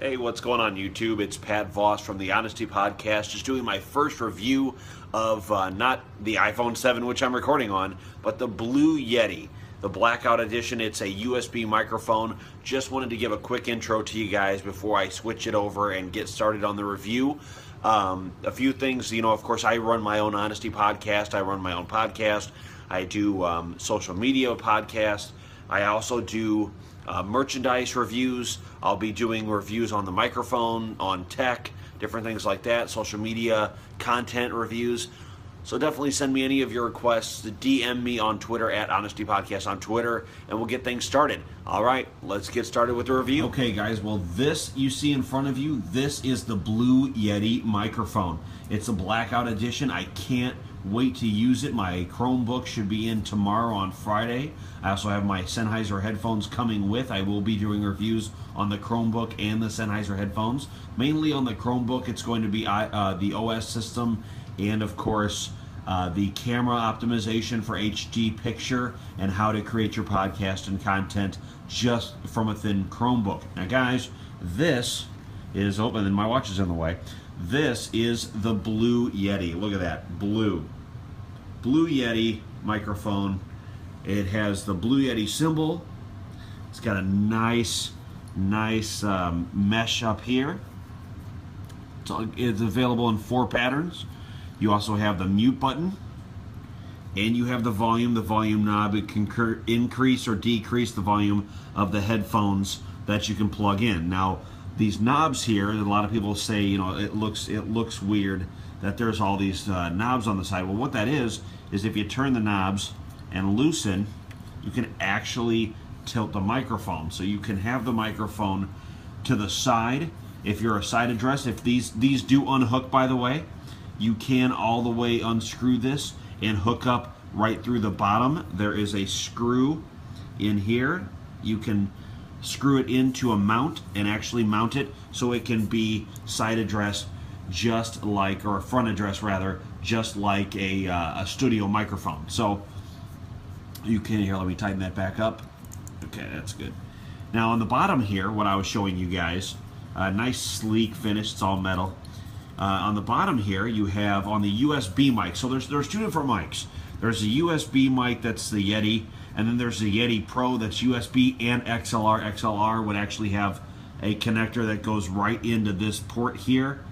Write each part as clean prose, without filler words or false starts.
Hey, what's going on YouTube? It's Pat Voss from the Honesty Podcast, just doing my first review of not the iPhone 7, which I'm recording on, but the Blue Yeti, the Blackout Edition. It's a USB microphone. Just wanted to give a quick intro to you guys before I switch it over and get started on the review. A few things, of course, I run my own Honesty Podcast. I run my own podcast. I do social media podcast. I also do merchandise reviews. I'll be doing reviews on the microphone, on tech, different things like that, social media, content reviews. So definitely send me any of your requests. DM me on Twitter at Honesty Podcast on Twitter, and we'll get things started. All right, let's get started with the review. Okay, guys, well, this you see in front of you, this is the Blue Yeti microphone. It's a Blackout Edition. I can't wait to use it. My Chromebook should be in tomorrow on Friday. I also have my Sennheiser headphones coming with. I will be doing reviews on the Chromebook and the Sennheiser headphones. Mainly on the Chromebook, it's going to be the OS system and, of course, the camera optimization for HD picture and how to create your podcast and content just from within Chromebook. Now, guys, this is open, and my watch is in the way. This is the Blue Yeti. Look at that, Blue Yeti microphone. It has the Blue Yeti symbol. It's got a nice mesh up here. It's available in 4 patterns. You also have the mute button, and you have the volume knob. It can increase or decrease the volume of the headphones that you can plug in. Now, these knobs here, a lot of people say, it looks weird that there's all these knobs on the side. Well, what that is if you turn the knobs and loosen, you can actually tilt the microphone. So you can have the microphone to the side. If you're a side address, if these do unhook, by the way, you can all the way unscrew this and hook up right through the bottom. There is a screw in here. You can screw it into a mount and actually mount it so it can be side address just like, or a front address rather, just like a studio microphone. So you can, here, let me tighten that back up. Okay, that's good. Now on the bottom here, what I was showing you guys, a nice sleek finish, it's all metal. On the bottom here, you have on the USB mic. So there's 2 different mics. There's a USB mic that's the Yeti, and then there's the Yeti Pro that's USB and XLR. XLR would actually have a connector that goes right into this port here,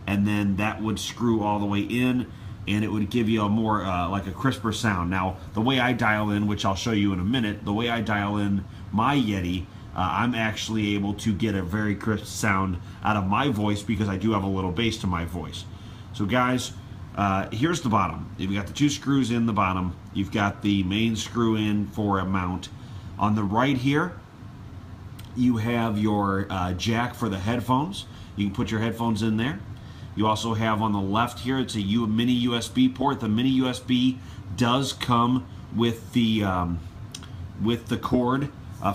and then that would screw all the way in, and it would give you a more like a crisper sound. Now, the way I dial in, which I'll show you in a minute, the way I dial in my Yeti, I'm actually able to get a very crisp sound out of my voice because I do have a little bass to my voice. So guys, here's the bottom. You've got the 2 screws in the bottom. You've got the main screw in for a mount. On the right here, you have your jack for the headphones. You can put your headphones in there. You also have on the left here, it's a mini USB port. The mini USB does come with the cord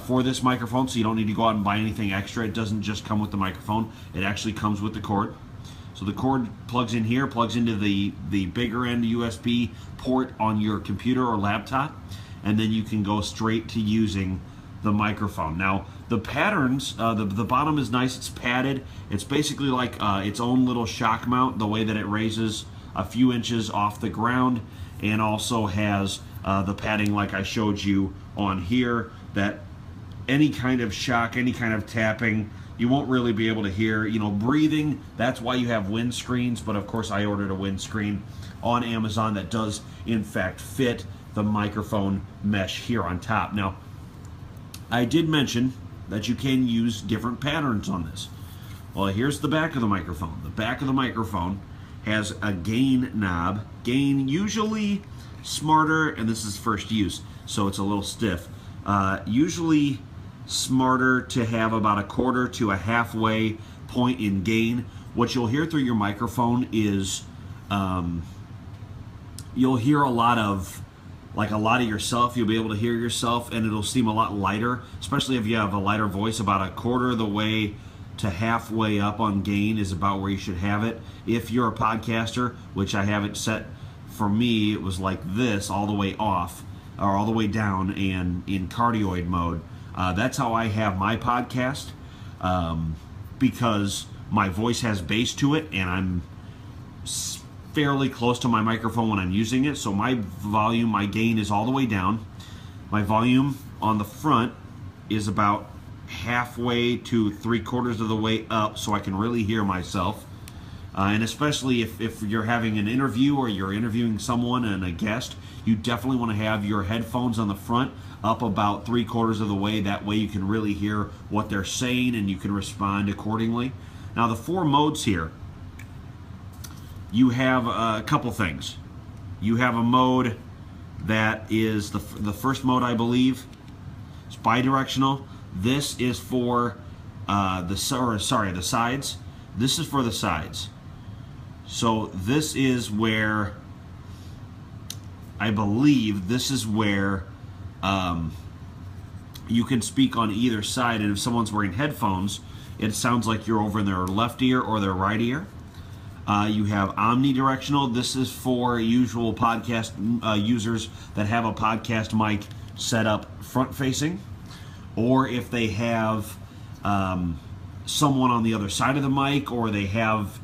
for this microphone, so you don't need to go out and buy anything extra. It doesn't just come with the microphone. It actually comes with the cord. So the cord plugs in here, plugs into the bigger end USB port on your computer or laptop, and then you can go straight to using the microphone. Now, the patterns, the bottom is nice, it's padded. It's basically like its own little shock mount, the way that it raises a few inches off the ground, and also has the padding like I showed you on here, that any kind of shock, any kind of tapping, you won't really be able to hear. Breathing, that's why you have windscreens, but of course I ordered a windscreen on Amazon that does in fact fit the microphone mesh here on top. Now, I did mention that you can use different patterns on this. Well, here's the back of the microphone. The back of the microphone has a gain knob. Gain, usually smarter, and this is first use, so it's a little stiff. Usually smarter to have about a 1/4 to a halfway point in gain. What you'll hear through your microphone is you'll hear a lot of yourself. You'll be able to hear yourself, and it'll seem a lot lighter, especially if you have a lighter voice. About a 1/4 of the way to halfway up on gain is about where you should have it. If you're a podcaster, which I have it set, for me it was like this, all the way off, or all the way down and in cardioid mode. That's how I have my podcast. because my voice has bass to it, and I'm fairly close to my microphone when I'm using it, so my volume, my gain is all the way down. My volume on the front is about halfway to 3/4 of the way up, so I can really hear myself. And especially if you're having an interview or you're interviewing someone and a guest, you definitely want to have your headphones on the front up about 3/4 of the way. That way you can really hear what they're saying and you can respond accordingly. Now the 4 modes here, you have a couple things. You have a mode that is the first mode, I believe. It's bidirectional. This is for the sides. This is for the sides. So this is where, I believe, this is where you can speak on either side, and if someone's wearing headphones, it sounds like you're over in their left ear or their right ear. You have omnidirectional. This is for usual podcast users that have a podcast mic set up front facing, or if they have someone on the other side of the mic, or they have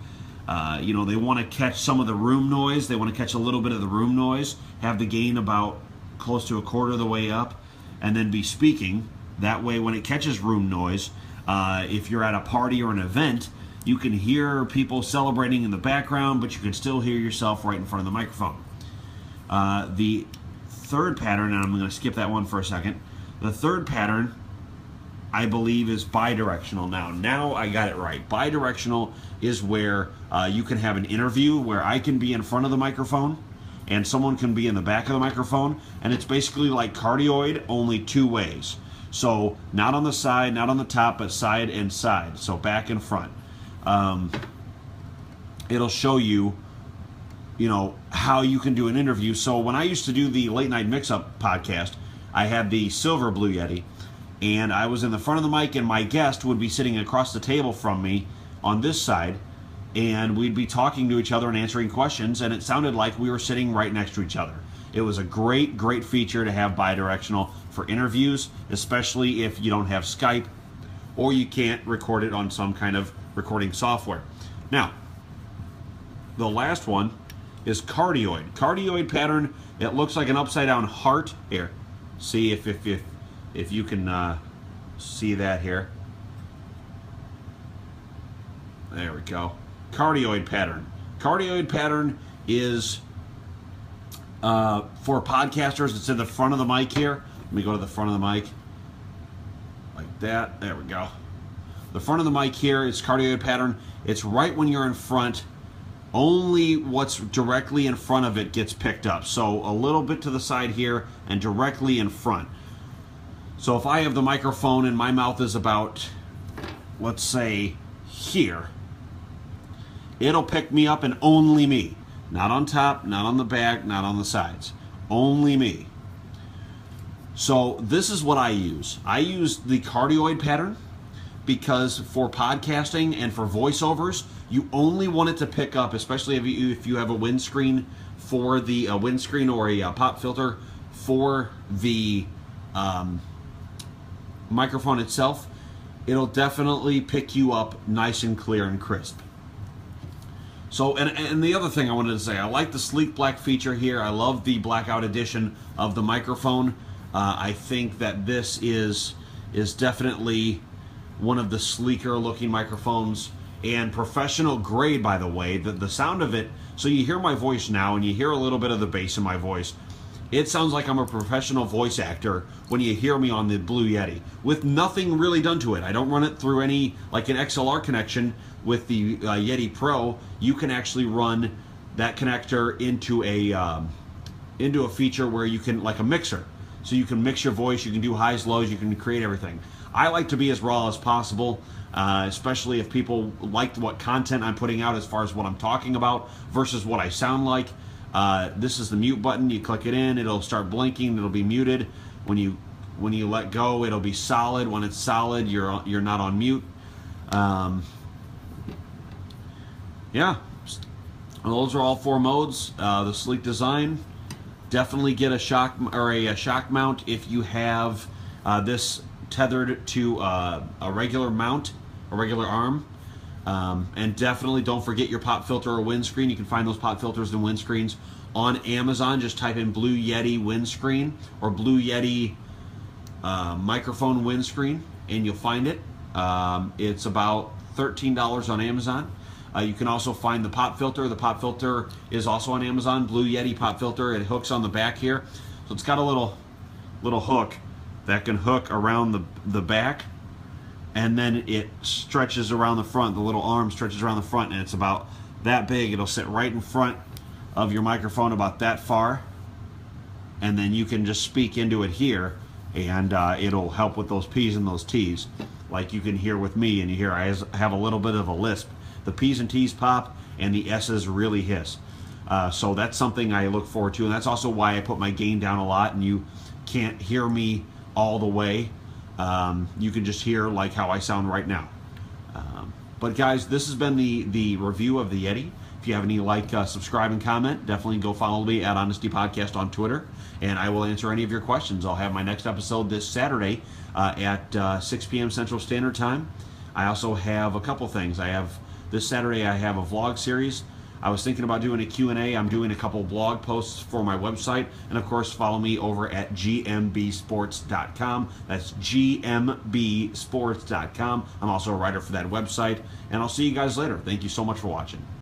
they want to catch some of the room noise. They want to catch a little bit of the room noise, have the gain about close to 1/4 of the way up, and then be speaking. That way when it catches room noise, if you're at a party or an event, you can hear people celebrating in the background, but you can still hear yourself right in front of the microphone. The third pattern, and I'm going to skip that one for a second. The third pattern, I believe, is bidirectional. Now I got it right. Bidirectional is where you can have an interview where I can be in front of the microphone and someone can be in the back of the microphone, and it's basically like cardioid, only 2 ways. So not on the side, not on the top, but side and side. So back and front. It'll show you, how you can do an interview. So when I used to do the Late Night Mix-Up podcast, I had the silver Blue Yeti, and I was in the front of the mic, and my guest would be sitting across the table from me on this side, and we'd be talking to each other and answering questions, and it sounded like we were sitting right next to each other. It was a great, great feature to have bidirectional for interviews, especially if you don't have Skype or you can't record it on some kind of recording software. Now, the last one is cardioid. Cardioid pattern, it looks like an upside down heart. Here, see if you can see that here. There we go. Cardioid pattern. Cardioid pattern is for podcasters. It's in the front of the mic here. Let me go to the front of the mic. Like that. There we go. The front of the mic here is cardioid pattern. It's right when you're in front. Only what's directly in front of it gets picked up. So a little bit to the side here and directly in front. So if I have the microphone and my mouth is about, let's say, here, it'll pick me up, and only me. Not on top, not on the back, not on the sides. Only me. So this is what I use. I use the cardioid pattern because for podcasting and for voiceovers, you only want it to pick up, especially if you have a windscreen for the windscreen or a pop filter for the microphone itself. It'll definitely pick you up nice and clear and crisp. So, and the other thing I wanted to say, I like the sleek black feature here. I love the blackout edition of the microphone. I think that this is definitely one of the sleeker looking microphones, and professional grade, by the way. The sound of it, so you hear my voice now and you hear a little bit of the bass in my voice. It sounds like I'm a professional voice actor when you hear me on the Blue Yeti, with nothing really done to it. I don't run it through any, like an XLR connection with the Yeti Pro. You can actually run that connector into a feature where you can, like a mixer. So you can mix your voice, you can do highs, lows, you can create everything. I like to be as raw as possible, especially if people like what content I'm putting out as far as what I'm talking about versus what I sound like. This is the mute button. You click it in, it'll start blinking, it'll be muted. When you let go, it'll be solid. When it's solid, you're not on mute. Yeah, well, those are all 4 modes. The sleek design. Definitely get a shock mount if you have this tethered to a regular mount a regular arm. And definitely don't forget your pop filter or windscreen. You can find those pop filters and windscreens on Amazon. Just type in Blue Yeti windscreen or Blue Yeti microphone windscreen and you'll find it. It's about $13 on Amazon. You can also find the pop filter. The pop filter is also on Amazon. Blue Yeti pop filter. It hooks on the back here. So it's got a little hook that can hook around the back, and then it stretches around the front. The little arm stretches around the front, and it's about that big. It'll sit right in front of your microphone, about that far, and then you can just speak into it here, and it'll help with those P's and those T's, like you can hear with me. And you hear I have a little bit of a lisp. The P's and T's pop, and the S's really hiss. So that's something I look forward to, and that's also why I put my gain down a lot, and you can't hear me all the way. You can just hear like how I sound right now. But guys, this has been the review of the Yeti. If you have any, subscribe, and comment. Definitely go follow me at Honesty Podcast on Twitter, and I will answer any of your questions. I'll have my next episode this Saturday at 6 p.m. Central Standard Time. I also have a couple things. This Saturday I have a vlog series. I was thinking about doing a Q&A. I'm doing a couple blog posts for my website. And of course, follow me over at gmbsports.com. That's gmbsports.com. I'm also a writer for that website. And I'll see you guys later. Thank you so much for watching.